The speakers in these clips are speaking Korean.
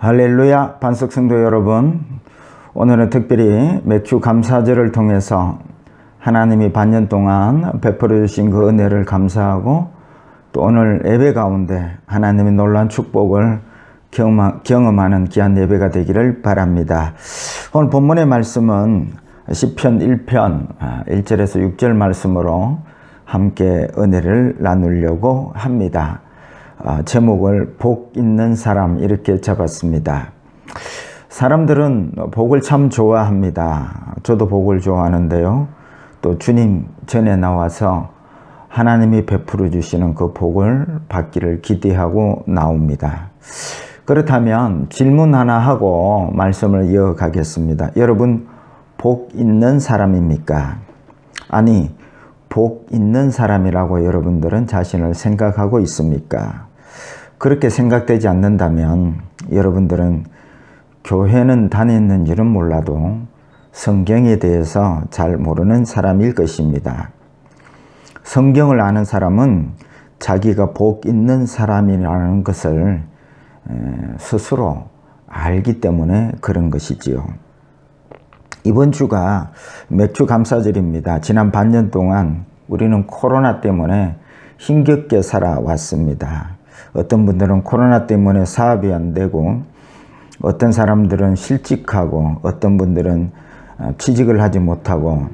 할렐루야, 반석 성도 여러분, 오늘은 특별히 맥주 감사절을 통해서 하나님이 반년 동안 베풀어 주신 그 은혜를 감사하고, 또 오늘 예배 가운데 하나님의 놀라운 축복을 경험하는 귀한 예배가 되기를 바랍니다. 오늘 본문의 말씀은 시편 1편 1절에서 6절 말씀으로 함께 은혜를 나누려고 합니다. 제목을 복 있는 사람 이렇게 잡았습니다. 사람들은 복을 참 좋아합니다. 저도 복을 좋아하는데요. 또 주님 전에 나와서 하나님이 베풀어 주시는 그 복을 받기를 기대하고 나옵니다. 그렇다면 질문 하나 하고 말씀을 이어가겠습니다. 여러분, 복 있는 사람입니까? 아니, 복 있는 사람이라고 여러분들은 자신을 생각하고 있습니까? 그렇게 생각되지 않는다면 여러분들은 교회는 다녔는지는 몰라도 성경에 대해서 잘 모르는 사람일 것입니다. 성경을 아는 사람은 자기가 복 있는 사람이라는 것을 스스로 알기 때문에 그런 것이지요. 이번 주가 맥주 감사절입니다. 지난 반년 동안 우리는 코로나 때문에 힘겹게 살아왔습니다. 어떤 분들은 코로나 때문에 사업이 안 되고, 어떤 사람들은 실직하고, 어떤 분들은 취직을 하지 못하고,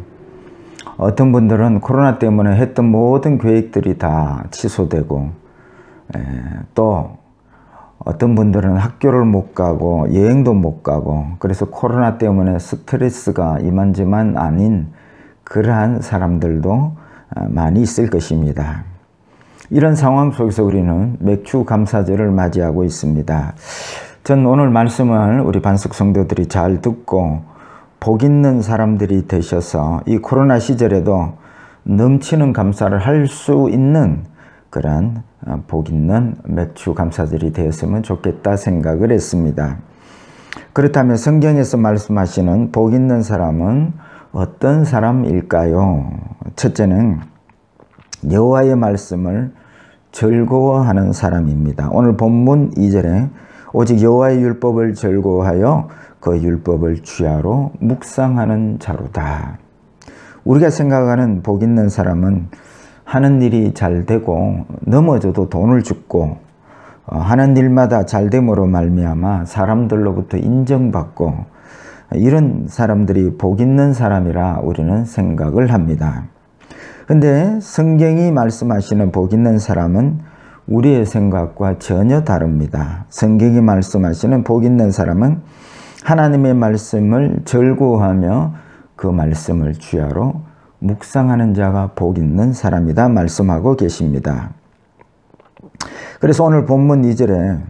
어떤 분들은 코로나 때문에 했던 모든 계획들이 다 취소되고, 또 어떤 분들은 학교를 못 가고 여행도 못 가고, 그래서 코로나 때문에 스트레스가 이만저만 아닌 그러한 사람들도 많이 있을 것입니다. 이런 상황 속에서 우리는 맥주 감사절을 맞이하고 있습니다. 전 오늘 말씀을 우리 반석 성도들이 잘 듣고 복 있는 사람들이 되셔서 이 코로나 시절에도 넘치는 감사를 할 수 있는 그런 복 있는 맥주 감사절이 되었으면 좋겠다 생각을 했습니다. 그렇다면 성경에서 말씀하시는 복 있는 사람은 어떤 사람일까요? 첫째는 여호와의 말씀을 즐거워하는 사람입니다. 오늘 본문 2절에 오직 여호와의 율법을 즐거워하여 그 율법을 주야로 묵상하는 자로다. 우리가 생각하는 복 있는 사람은 하는 일이 잘 되고 넘어져도 돈을 줍고 하는 일마다 잘 됨으로 말미암아 사람들로부터 인정받고, 이런 사람들이 복 있는 사람이라 우리는 생각을 합니다. 근데 성경이 말씀하시는 복 있는 사람은 우리의 생각과 전혀 다릅니다. 성경이 말씀하시는 복 있는 사람은 하나님의 말씀을 즐거워하며 그 말씀을 주야로 묵상하는 자가 복 있는 사람이다 말씀하고 계십니다. 그래서 오늘 본문 2절에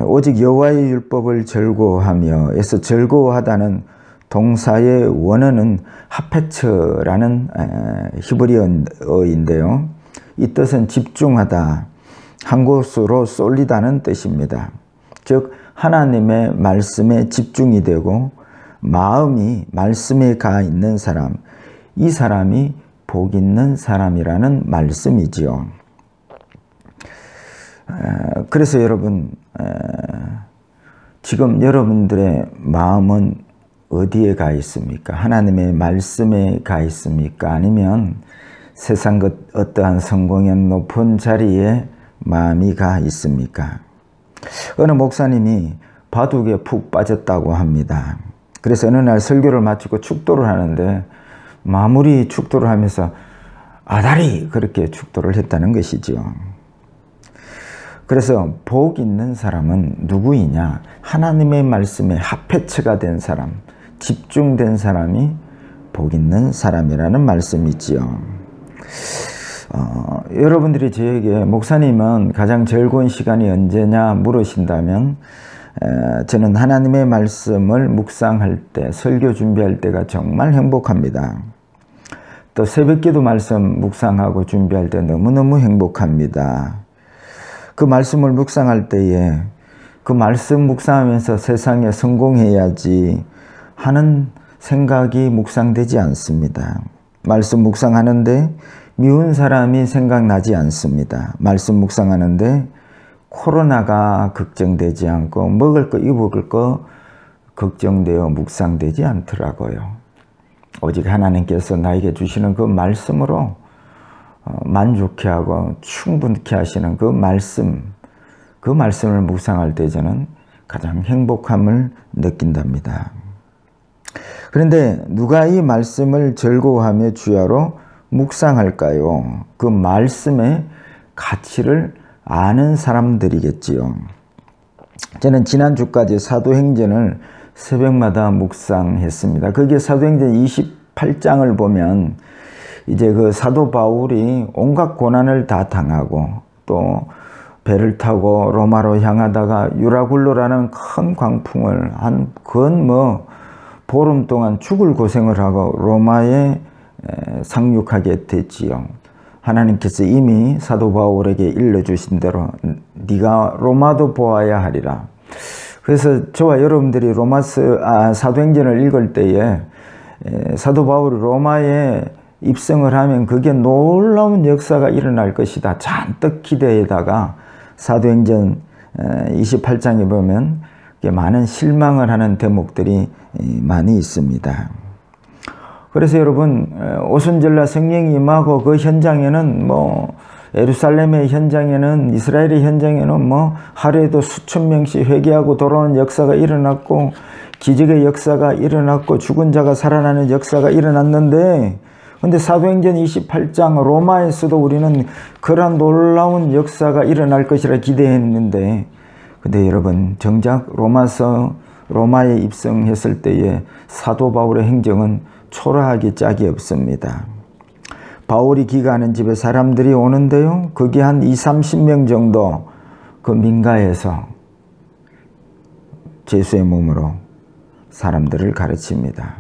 오직 여호와의 율법을 즐거워하며 에서 즐거워하다는 동사의 원어는 하페처라는 히브리어인데요. 이 뜻은 집중하다, 한 곳으로 쏠리다는 뜻입니다. 즉 하나님의 말씀에 집중이 되고 마음이 말씀에 가 있는 사람, 이 사람이 복 있는 사람이라는 말씀이지요. 그래서 여러분, 지금 여러분들의 마음은 어디에 가 있습니까? 하나님의 말씀에 가 있습니까? 아니면 세상 어떠한 성공의 높은 자리에 마음이 가 있습니까? 어느 목사님이 바둑에 푹 빠졌다고 합니다. 그래서 어느 날 설교를 마치고 축도를 하는데 마무리 축도를 하면서 아다리 그렇게 축도를 했다는 것이지요. 그래서 복 있는 사람은 누구이냐? 하나님의 말씀에 하페처가 된 사람, 집중된 사람이 복 있는 사람이라는 말씀이지요. 여러분들이 저에게 목사님은 가장 즐거운 시간이 언제냐 물으신다면 저는 하나님의 말씀을 묵상할 때, 설교 준비할 때가 정말 행복합니다. 또 새벽기도 말씀 묵상하고 준비할 때 너무너무 행복합니다. 그 말씀을 묵상할 때에 그 말씀 묵상하면서 세상에 성공해야지 하는 생각이 묵상되지 않습니다. 말씀 묵상하는데 미운 사람이 생각나지 않습니다. 말씀 묵상하는데 코로나가 걱정되지 않고 먹을 거 입을 거 걱정되어 묵상되지 않더라고요. 오직 하나님께서 나에게 주시는 그 말씀으로 만족해 하고 충분케 하시는 그 말씀을 묵상할 때 저는 가장 행복함을 느낀답니다. 그런데 누가 이 말씀을 즐거워하며 주야로 묵상할까요? 그 말씀의 가치를 아는 사람들이겠지요. 저는 지난주까지 사도행전을 새벽마다 묵상했습니다. 거기에 사도행전 28장을 보면 이제 그 사도 바울이 온갖 고난을 다 당하고 또 배를 타고 로마로 향하다가 유라굴로라는 큰 광풍을 한 보름 동안 죽을 고생을 하고 로마에 상륙하게 됐지요. 하나님께서 이미 사도 바울에게 일러주신 대로 네가 로마도 보아야 하리라. 그래서 저와 여러분들이 사도행전을 읽을 때에 사도 바울이 로마에 입성을 하면 그게 놀라운 역사가 일어날 것이다. 잔뜩 기대에다가 사도행전 28장에 보면 많은 실망을 하는 대목들이 많이 있습니다. 그래서 여러분 오순절날 성령이 임하고 그 현장에는 예루살렘의 현장에는 이스라엘의 현장에는 하루에도 수천 명씩 회개하고 돌아오는 역사가 일어났고 기적의 역사가 일어났고 죽은 자가 살아나는 역사가 일어났는데 근데 사도행전 28장 로마에서도 우리는 그런 놀라운 역사가 일어날 것이라 기대했는데 근데 여러분 정작 로마에 입성했을 때의 사도 바울의 행정은 초라하기 짝이 없습니다. 바울이 기가하는 집에 사람들이 오는데요. 거기 한 20-30명 정도 그 민가에서 예수의 몸으로 사람들을 가르칩니다.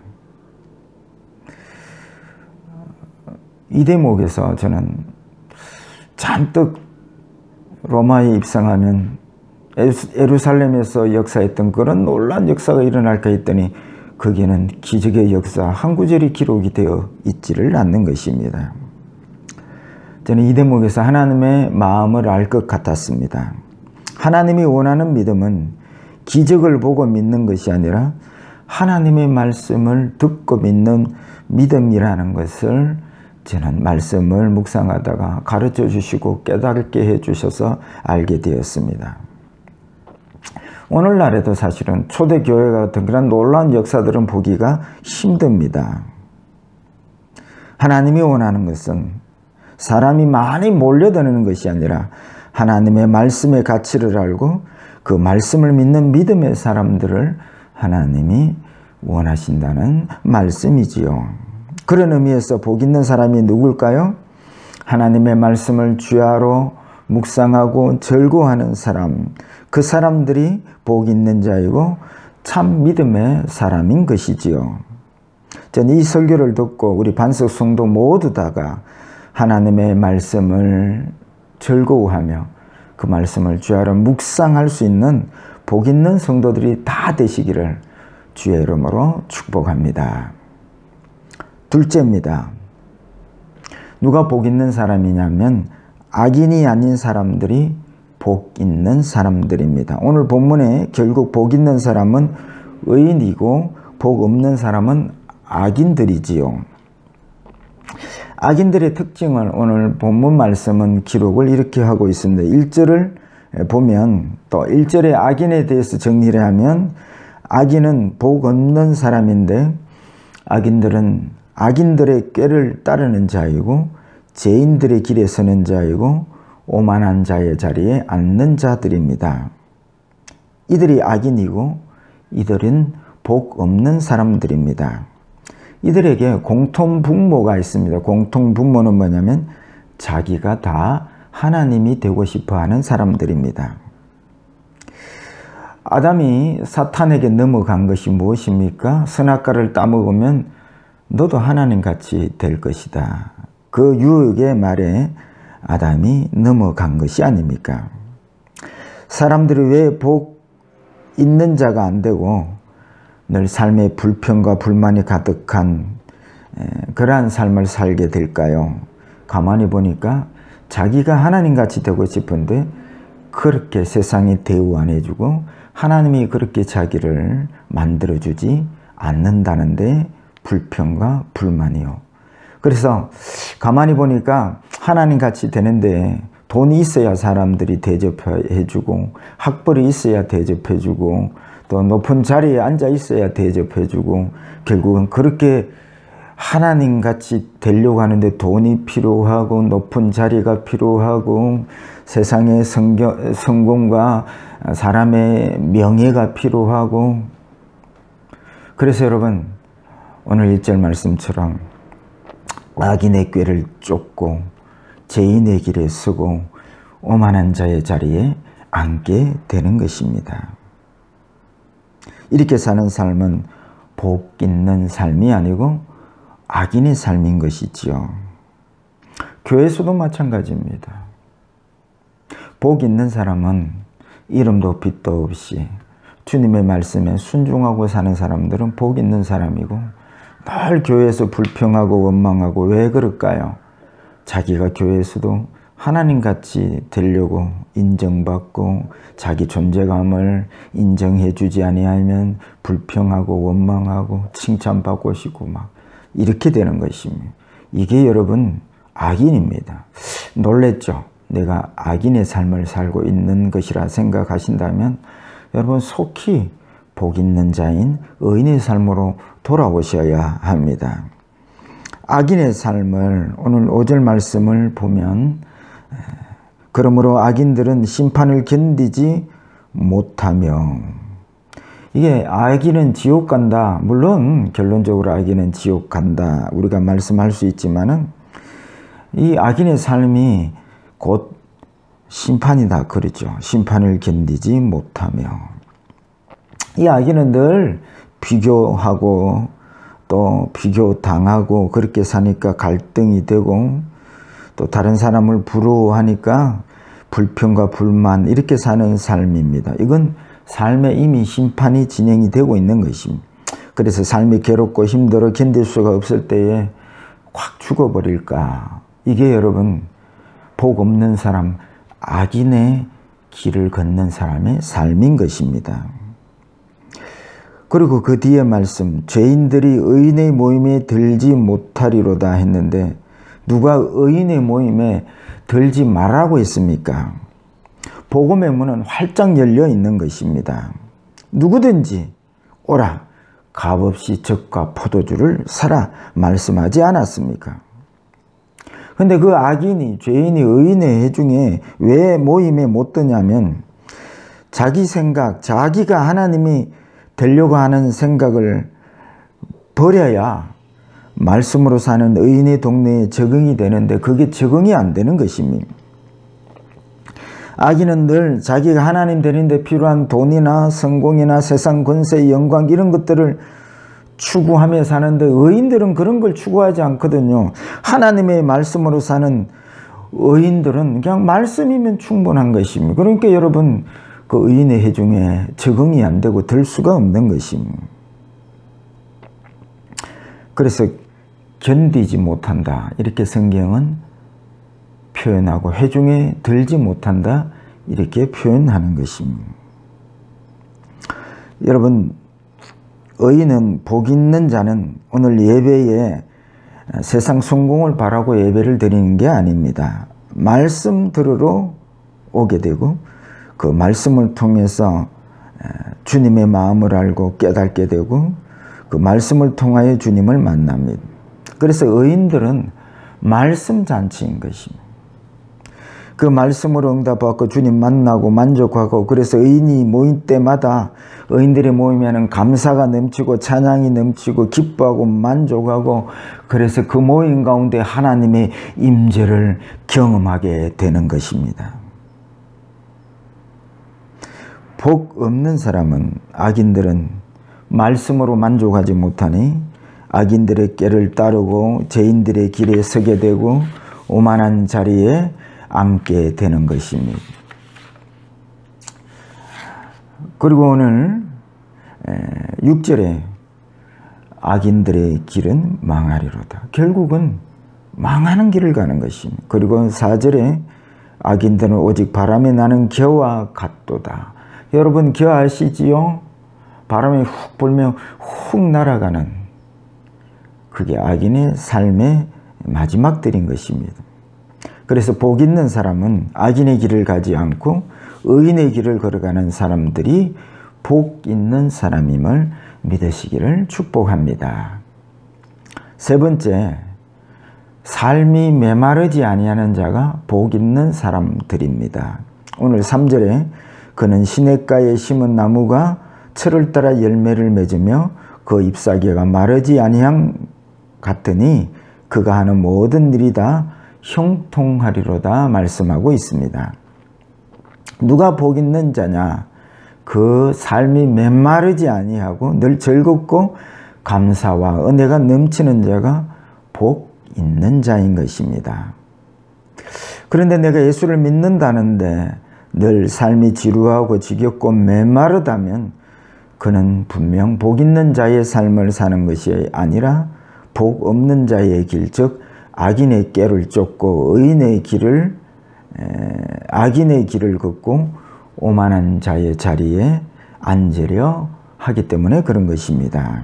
이 대목에서 저는 잔뜩 로마에 입성하면 예루살렘에서 역사했던 그런 놀라운 역사가 일어날까 했더니 거기에는 기적의 역사 한 구절이 기록이 되어 있지를 않는 것입니다. 저는 이 대목에서 하나님의 마음을 알 것 같았습니다. 하나님이 원하는 믿음은 기적을 보고 믿는 것이 아니라 하나님의 말씀을 듣고 믿는 믿음이라는 것을 저는 말씀을 묵상하다가 가르쳐 주시고 깨닫게 해 주셔서 알게 되었습니다. 오늘날에도 사실은 초대교회 같은 그런 놀라운 역사들은 보기가 힘듭니다. 하나님이 원하는 것은 사람이 많이 몰려드는 것이 아니라 하나님의 말씀의 가치를 알고 그 말씀을 믿는 믿음의 사람들을 하나님이 원하신다는 말씀이지요. 그런 의미에서 복 있는 사람이 누굴까요? 하나님의 말씀을 주야로 묵상하고 즐거워하는 사람, 그 사람들이 복 있는 자이고 참 믿음의 사람인 것이지요. 저는 이 설교를 듣고 우리 반석 성도 모두 다가 하나님의 말씀을 즐거워하며 그 말씀을 주야로 묵상할 수 있는 복 있는 성도들이 다 되시기를 주의 이름으로 축복합니다. 둘째입니다. 누가 복 있는 사람이냐면 악인이 아닌 사람들이 복 있는 사람들입니다. 오늘 본문에 결국 복 있는 사람은 의인이고 복 없는 사람은 악인들이지요. 악인들의 특징을 오늘 본문 말씀은 기록을 이렇게 하고 있습니다. 1절을 보면 또 1절의 악인에 대해서 정리를 하면 악인은 복 없는 사람인데 악인들은 악인들의 꾀를 따르는 자이고 죄인들의 길에 서는 자이고 오만한 자의 자리에 앉는 자들입니다. 이들이 악인이고 이들은 복 없는 사람들입니다. 이들에게 공통분모가 있습니다. 공통분모는 뭐냐면 자기가 다 하나님이 되고 싶어하는 사람들입니다. 아담이 사탄에게 넘어간 것이 무엇입니까? 선악과를 따먹으면 너도 하나님같이 될 것이다. 그 유혹의 말에 아담이 넘어간 것이 아닙니까? 사람들이 왜 복 있는 자가 안 되고 늘 삶에 불평과 불만이 가득한 그러한 삶을 살게 될까요? 가만히 보니까 자기가 하나님같이 되고 싶은데 그렇게 세상에 대우 안 해주고 하나님이 그렇게 자기를 만들어주지 않는다는데 불평과 불만이요. 그래서 가만히 보니까 하나님 같이 되는데 돈이 있어야 사람들이 대접해주고 학벌이 있어야 대접해주고 또 높은 자리에 앉아 있어야 대접해주고 결국은 그렇게 하나님 같이 되려고 하는데 돈이 필요하고 높은 자리가 필요하고 세상의 성공과 사람의 명예가 필요하고 그래서 여러분 오늘 1절 말씀처럼 악인의 꾀를 쫓고 죄인의 길에 서고 오만한 자의 자리에 앉게 되는 것입니다. 이렇게 사는 삶은 복 있는 삶이 아니고 악인의 삶인 것이지요. 교회에서도 마찬가지입니다. 복 있는 사람은 이름도 빚도 없이 주님의 말씀에 순종하고 사는 사람들은 복 있는 사람이고 늘 교회에서 불평하고 원망하고 왜 그럴까요? 자기가 교회에서도 하나님같이 되려고 인정받고 자기 존재감을 인정해 주지 아니하면 불평하고 원망하고 칭찬받고 싶고 막 이렇게 되는 것입니다. 이게 여러분 악인입니다. 놀랬죠? 내가 악인의 삶을 살고 있는 것이라 생각하신다면 여러분 속히 복 있는 자인 의인의 삶으로 돌아오셔야 합니다. 악인의 삶을 오늘 5절 말씀을 보면 그러므로 악인들은 심판을 견디지 못하며 이게 악인은 지옥 간다. 물론 결론적으로 악인은 지옥 간다. 우리가 말씀할 수 있지만은 이 악인의 삶이 곧 심판이다 그러죠. 심판을 견디지 못하며 이 악인은 늘 비교하고 또 비교당하고 그렇게 사니까 갈등이 되고 또 다른 사람을 부러워하니까 불평과 불만 이렇게 사는 삶입니다. 이건 삶에 이미 심판이 진행이 되고 있는 것입니다. 그래서 삶이 괴롭고 힘들어 견딜 수가 없을 때에 확 죽어버릴까. 이게 여러분 복 없는 사람, 악인의 길을 걷는 사람의 삶인 것입니다. 그리고 그 뒤에 말씀, 죄인들이 의인의 모임에 들지 못하리로다 했는데 누가 의인의 모임에 들지 말라고 했습니까? 복음의 문은 활짝 열려 있는 것입니다. 누구든지 오라 값없이 젖과 포도주를 사라 말씀하지 않았습니까? 근데 그 악인이 죄인이 의인의 회중에 왜 모임에 못 드냐면 자기 생각, 자기가 하나님이 되려고 하는 생각을 버려야 말씀으로 사는 의인의 동네에 적응이 되는데 그게 적응이 안 되는 것입니다. 악인은 늘 자기가 하나님 되는데 필요한 돈이나 성공이나 세상 권세, 영광 이런 것들을 추구하며 사는데 의인들은 그런 걸 추구하지 않거든요. 하나님의 말씀으로 사는 의인들은 그냥 말씀이면 충분한 것입니다. 그러니까 여러분 그 의인의 회중에 적응이 안 되고 들 수가 없는 것입니다. 그래서 견디지 못한다 이렇게 성경은 표현하고 회중에 들지 못한다 이렇게 표현하는 것입니다. 여러분 의인은 복 있는 자는 오늘 예배에 세상 성공을 바라고 예배를 드리는 게 아닙니다. 말씀 들으러 오게 되고 그 말씀을 통해서 주님의 마음을 알고 깨닫게 되고 그 말씀을 통하여 주님을 만납니다. 그래서 의인들은 말씀 잔치인 것입니다. 그 말씀으로 응답받고 주님 만나고 만족하고 그래서 의인이 모일 때마다 의인들의 모임에는 감사가 넘치고 찬양이 넘치고 기뻐하고 만족하고 그래서 그 모임 가운데 하나님의 임재를 경험하게 되는 것입니다. 복 없는 사람은 악인들은 말씀으로 만족하지 못하니 악인들의 꾀를 따르고 죄인들의 길에 서게 되고 오만한 자리에 앉게 되는 것입니다. 그리고 오늘 6절에 악인들의 길은 망하리로다. 결국은 망하는 길을 가는 것입니다. 그리고 4절에 악인들은 오직 바람이 나는 겨와 같도다. 여러분 겨 아시지요? 바람이 훅 불면 훅 날아가는, 그게 악인의 삶의 마지막들인 것입니다. 그래서 복 있는 사람은 악인의 길을 가지 않고 의인의 길을 걸어가는 사람들이 복 있는 사람임을 믿으시기를 축복합니다. 세 번째, 삶이 메마르지 아니하는 자가 복 있는 사람들입니다. 오늘 3절에 그는 시냇가에 심은 나무가 철을 따라 열매를 맺으며 그 잎사귀가 마르지 아니함 같으니 그가 하는 모든 일이 다 형통하리로다 말씀하고 있습니다. 누가 복 있는 자냐? 그 삶이 메마르지 아니하고 늘 즐겁고 감사와 은혜가 넘치는 자가 복 있는 자인 것입니다. 그런데 내가 예수를 믿는다는데 늘 삶이 지루하고 지겹고 메마르다면 그는 분명 복 있는 자의 삶을 사는 것이 아니라 복 없는 자의 길, 즉 악인의 꾀를 쫓고 악인의 길을 걷고 오만한 자의 자리에 앉으려 하기 때문에 그런 것입니다.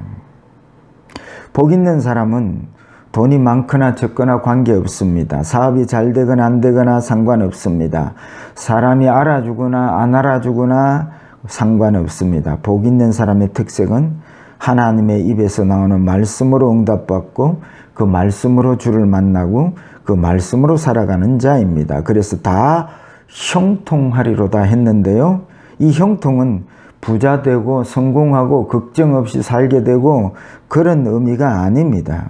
복 있는 사람은 돈이 많거나 적거나 관계없습니다. 사업이 잘 되거나 안 되거나 상관없습니다. 사람이 알아주거나 안 알아주거나 상관없습니다. 복 있는 사람의 특색은 하나님의 입에서 나오는 말씀으로 응답받고 그 말씀으로 주를 만나고 그 말씀으로 살아가는 자입니다. 그래서 다 형통하리로다 했는데요. 이 형통은 부자 되고 성공하고 걱정 없이 살게 되고 그런 의미가 아닙니다.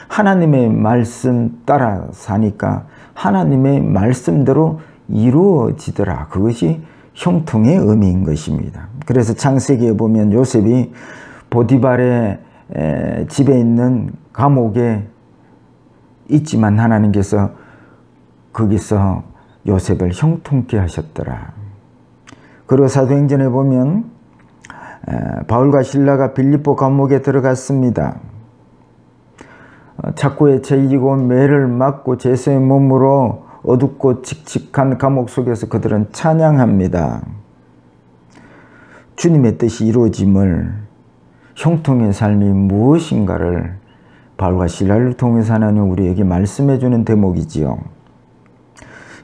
하나님의 말씀 따라 사니까 하나님의 말씀대로 이루어지더라. 그것이 형통의 의미인 것입니다. 그래서 창세기에 보면 요셉이 보디발의 집에 있는 감옥에 있지만 하나님께서 거기서 요셉을 형통케 하셨더라. 그리고 사도행전에 보면 바울과 실라가 빌립보 감옥에 들어갔습니다. 착고에 채이고 매를 맞고 제수의 몸으로 어둡고 칙칙한 감옥 속에서 그들은 찬양합니다. 주님의 뜻이 이루어짐을, 형통의 삶이 무엇인가를 바울과 실라를 통해서 하나님 우리에게 말씀해 주는 대목이지요.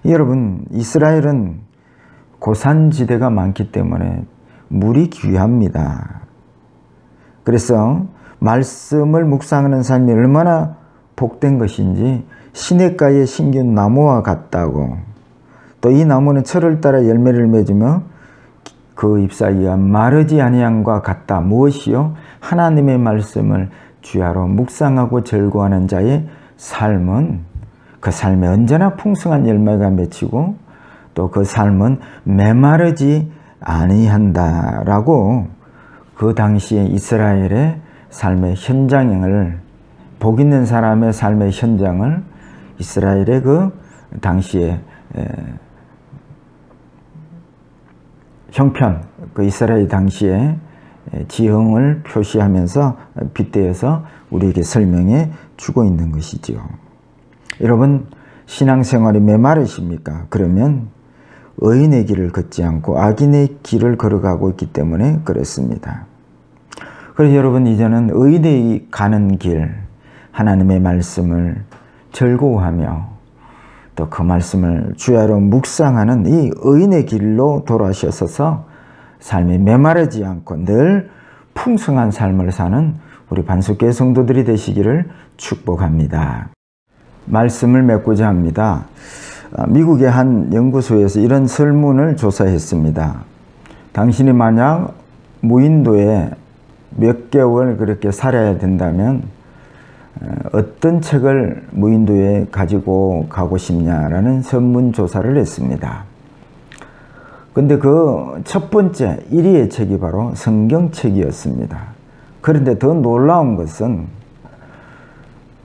여러분, 이스라엘은 고산지대가 많기 때문에 물이 귀합니다. 그래서 말씀을 묵상하는 삶이 얼마나 복된 것인지 시냇가에 심긴 나무와 같다고, 또 이 나무는 철을 따라 열매를 맺으며 그 잎사귀가 마르지 아니함과 같다. 무엇이요? 하나님의 말씀을 주야로 묵상하고 즐거워하는 자의 삶은 그 삶에 언제나 풍성한 열매가 맺히고 또 그 삶은 메마르지 아니한다라고 그 당시에 이스라엘의 삶의 현장을, 복 있는 사람의 삶의 현장을 이스라엘의 그 당시에 형편, 그 이스라엘 당시에 지형을 표시하면서 빗대어서 우리에게 설명해 주고 있는 것이지요. 여러분, 신앙생활이 메마르십니까? 그러면 의인의 길을 걷지 않고 악인의 길을 걸어가고 있기 때문에 그렇습니다. 그래서 여러분, 이제는 의인의 가는 길, 하나님의 말씀을 즐거워하며 또 그 말씀을 주야로 묵상하는 이 의인의 길로 돌아서서 삶이 메마르지 않고 늘 풍성한 삶을 사는 우리 반석교회 성도들이 되시기를 축복합니다. 말씀을 맺고자 합니다. 미국의 한 연구소에서 이런 설문을 조사했습니다. 당신이 만약 무인도에 몇 개월 그렇게 살아야 된다면 어떤 책을 무인도에 가지고 가고 싶냐라는 설문조사를 했습니다. 근데 그 첫 번째 1위의 책이 바로 성경책이었습니다. 그런데 더 놀라운 것은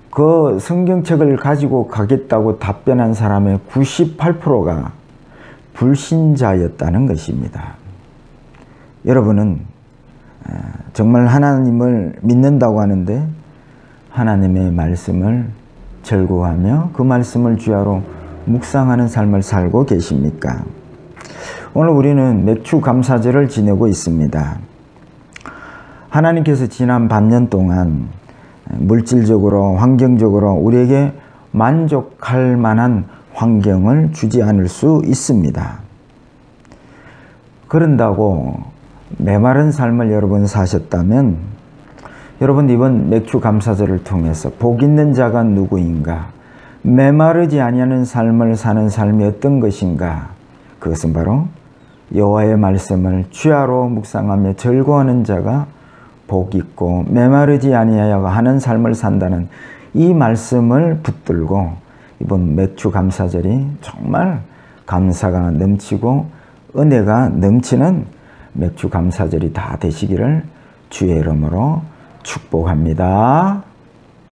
그 성경책을 가지고 가겠다고 답변한 사람의 98%가 불신자였다는 것입니다. 여러분은 정말 하나님을 믿는다고 하는데 하나님의 말씀을 즐거워하며 그 말씀을 주야로 묵상하는 삶을 살고 계십니까? 오늘 우리는 맥주 감사절을 지내고 있습니다. 하나님께서 지난 반년 동안 물질적으로, 환경적으로 우리에게 만족할 만한 환경을 주지 않을 수 있습니다. 그런다고 메마른 삶을 여러분 사셨다면 여러분 이번 맥주 감사절을 통해서 복 있는 자가 누구인가? 메마르지 아니하는 삶을 사는 삶이 어떤 것인가? 그것은 바로 여호와의 말씀을 주야로 묵상하며 즐거워하는 자가 복 있고 메마르지 아니하여 하는 삶을 산다는 이 말씀을 붙들고 이번 맥주 감사절이 정말 감사가 넘치고 은혜가 넘치는 맥주 감사절이 다 되시기를 주의 이름으로 축복합니다.